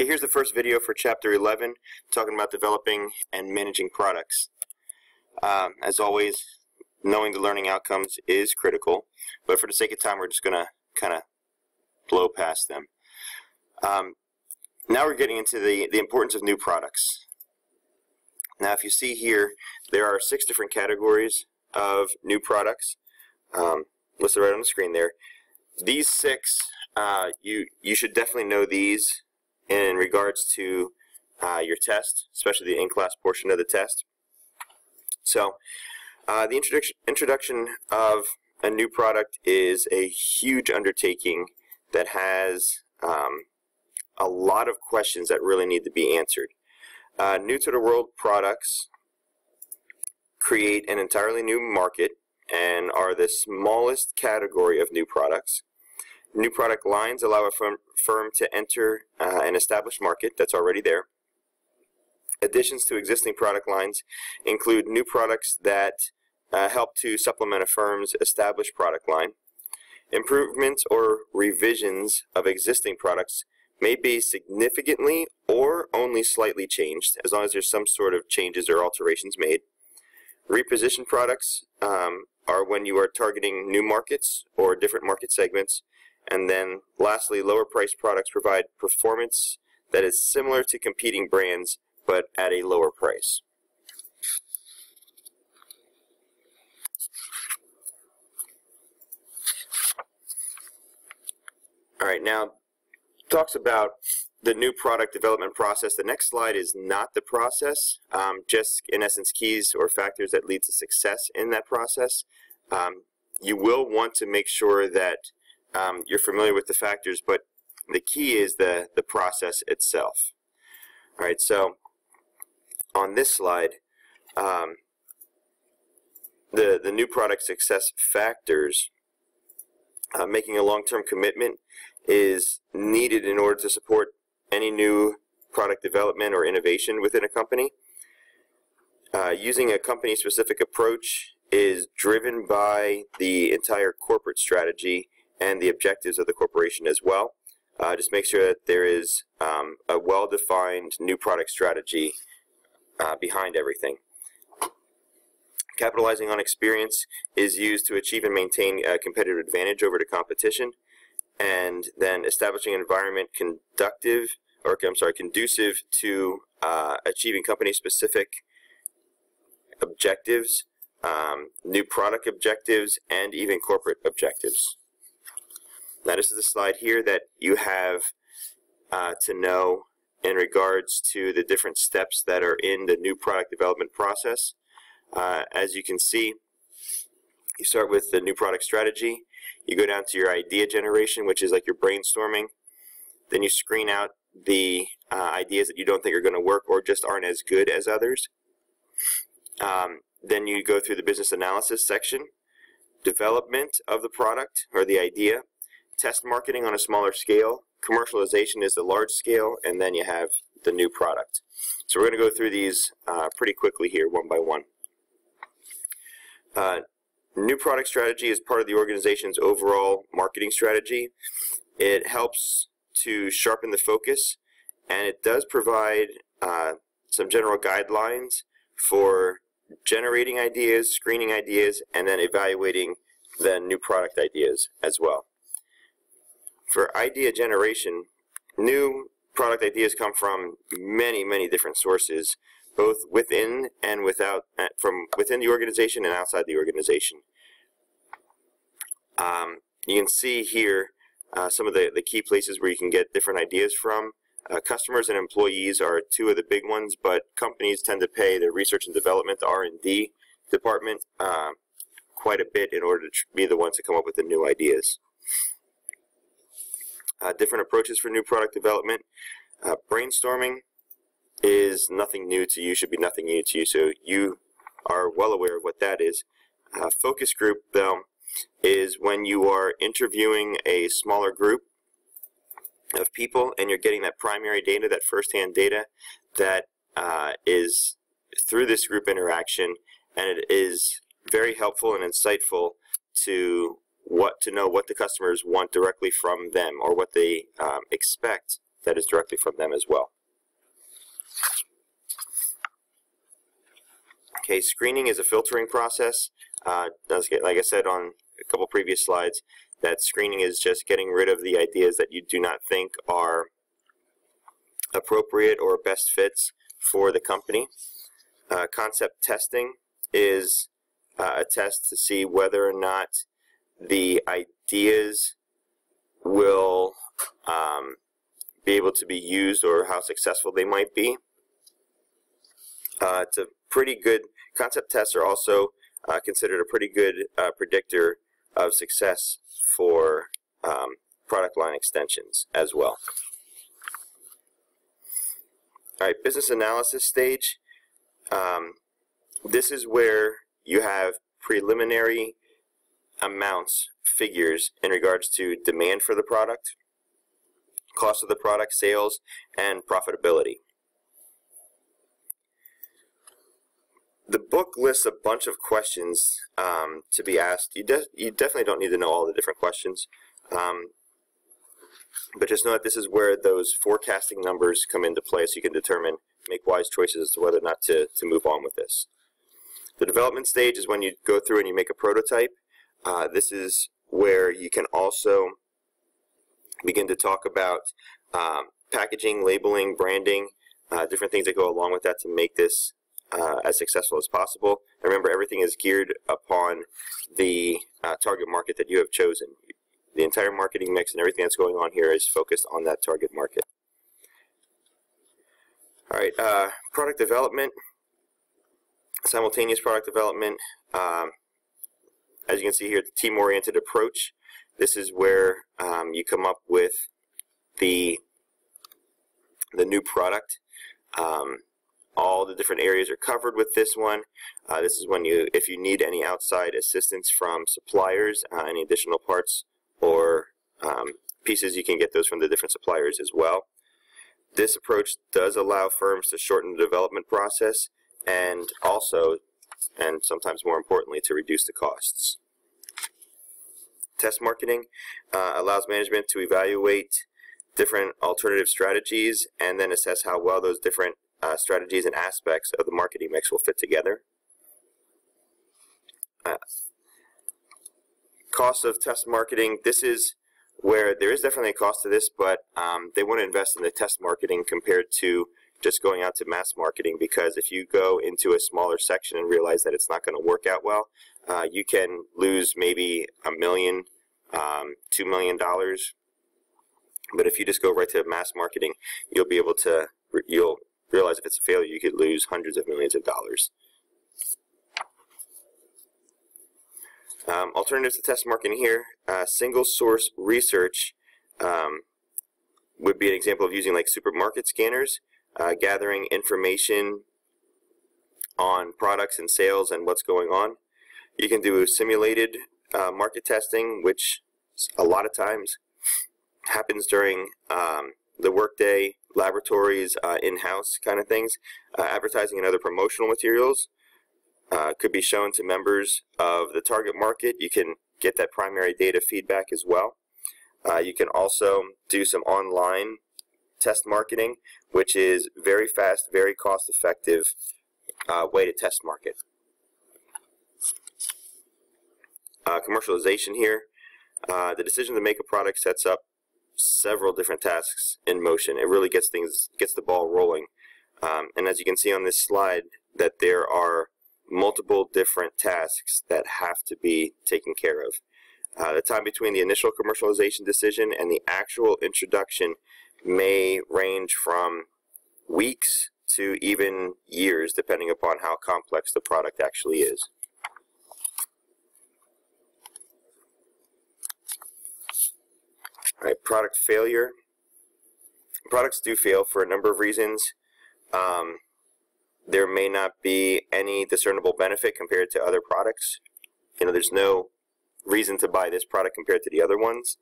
Okay, here's the first video for Chapter 11, talking about developing and managing products. As always, knowing the learning outcomes is critical, but for the sake of time, we're just going to kind of blow past them. Now we're getting into the importance of new products. Now, if you see here, there are 6 different categories of new products listed right on the screen there. These 6, you should definitely know these in regards to your test, especially the in-class portion of the test. So the introduction of a new product is a huge undertaking that has a lot of questions that really need to be answered. New to the world products create an entirely new market and are the smallest category of new products. New product lines allow a firm to enter an established market that's already there. Additions to existing product lines include new products that help to supplement a firm's established product line. Improvements or revisions of existing products may be significantly or only slightly changed, as long as there's some sort of changes or alterations made. Repositioned products are when you are targeting new markets or different market segments. And then lastly, lower priced products provide performance that is similar to competing brands but at a lower price. Alright, now talks about the new product development process. The next slide is not the process, just in essence keys or factors that lead to success in that process. You will want to make sure that you're familiar with the factors, but the key is the process itself. Alright, so on this slide, the new product success factors, making a long-term commitment is needed in order to support any new product development or innovation within a company. Using a company-specific approach is driven by the entire corporate strategy and the objectives of the corporation as well. Just make sure that there is a well-defined new product strategy behind everything. Capitalizing on experience is used to achieve and maintain a competitive advantage over the competition, and then establishing an environment conducive to achieving company-specific objectives, new product objectives, and even corporate objectives. Now, this is the slide here that you have to know in regards to the different steps that are in the new product development process. As you can see, you start with the new product strategy. You go down to your idea generation, which is like your brainstorming. Then you screen out the ideas that you don't think are going to work or just aren't as good as others. Then you go through the business analysis section, development of the product or the idea, test marketing on a smaller scale, commercialization is the large scale, and then you have the new product. So we're going to go through these pretty quickly here, one by one. New product strategy is part of the organization's overall marketing strategy. It helps to sharpen the focus, and it does provide some general guidelines for generating ideas, screening ideas, and then evaluating the new product ideas as well. For idea generation, new product ideas come from many different sources, both within and from within the organization and outside the organization. You can see here some of the key places where you can get different ideas from. Customers and employees are 2 of the big ones, but companies tend to pay the research and development, the R&D department, quite a bit in order to be the ones to come up with the new ideas. Different approaches for new product development. Brainstorming is nothing new to you, should be nothing new to you, so you are well aware of what that is. Focus group, though, is when you are interviewing a smaller group of people and you're getting that primary data, that first-hand data that is through this group interaction, and it is very helpful and insightful to know what the customers want directly from them or what they expect that is directly from them as well. Okay, screening is a filtering process. Like I said on a couple previous slides, that screening is just getting rid of the ideas that you do not think are appropriate or best fits for the company. Concept testing is a test to see whether or not the ideas will be able to be used or how successful they might be. It's a pretty good, concept tests are also considered a pretty good predictor of success for product line extensions as well. All right, business analysis stage. This is where you have preliminary amounts, figures in regards to demand for the product, cost of the product, sales, and profitability. The book lists a bunch of questions to be asked. You definitely don't need to know all the different questions, but just know that this is where those forecasting numbers come into play, so you can determine, make wise choices as to whether or not to move on with this. The development stage is when you go through and you make a prototype. This is where you can also begin to talk about packaging, labeling, branding, different things that go along with that to make this as successful as possible. And remember, everything is geared upon the target market that you have chosen. The entire marketing mix and everything that's going on here is focused on that target market. All right, product development, simultaneous product development. As you can see here, the team-oriented approach. This is where you come up with the new product. All the different areas are covered with this one. This is when if you need any outside assistance from suppliers, any additional parts or pieces, you can get those from the different suppliers as well. This approach does allow firms to shorten the development process and also, and sometimes more importantly, to reduce the costs. Test marketing allows management to evaluate different alternative strategies and then assess how well those different strategies and aspects of the marketing mix will fit together. Cost of test marketing. This is where there is definitely a cost to this, but they want to invest in the test marketing compared to just going out to mass marketing, because if you go into a smaller section and realize that it's not going to work out well, you can lose maybe $1 million, $2 million. But if you just go right to mass marketing, you'll be able to, you'll realize if it's a failure, you could lose hundreds of millions of dollars. Alternatives to test marketing here, single source research would be an example of using like supermarket scanners, gathering information on products and sales and what's going on. You can do simulated market testing, which a lot of times happens during the workday, laboratories, in-house kind of things. Advertising and other promotional materials could be shown to members of the target market. You can get that primary data feedback as well. You can also do some online test marketing, which is very fast, very cost-effective way to test market. Commercialization here. The decision to make a product sets up several different tasks in motion. It really gets the ball rolling. And as you can see on this slide, that there are multiple different tasks that have to be taken care of. The time between the initial commercialization decision and the actual introduction may range from weeks to even years, depending upon how complex the product actually is. All right, product failure. Products do fail for a number of reasons. There may not be any discernible benefit compared to other products. You know, there's no reason to buy this product compared to the other ones.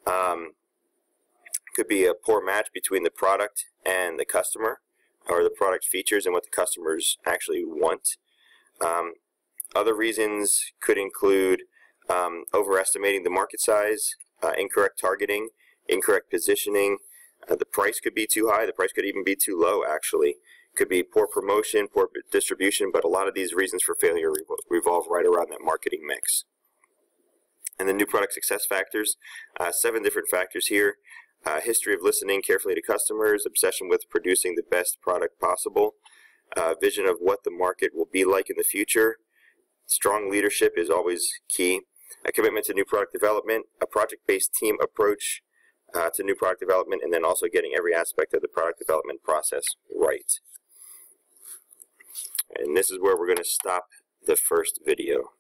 Could be a poor match between the product and the customer, or the product features and what the customers actually want. Other reasons could include overestimating the market size, incorrect targeting, incorrect positioning, The price could be too high. The price could even be too low, actually. Could be poor promotion, poor distribution, but a lot of these reasons for failure revolve right around that marketing mix. And the new product success factors, 7 different factors here. History of listening carefully to customers, obsession with producing the best product possible, vision of what the market will be like in the future. Strong leadership is always key. A commitment to new product development, a project-based team approach to new product development, and then also getting every aspect of the product development process right. And this is where we're going to stop the first video.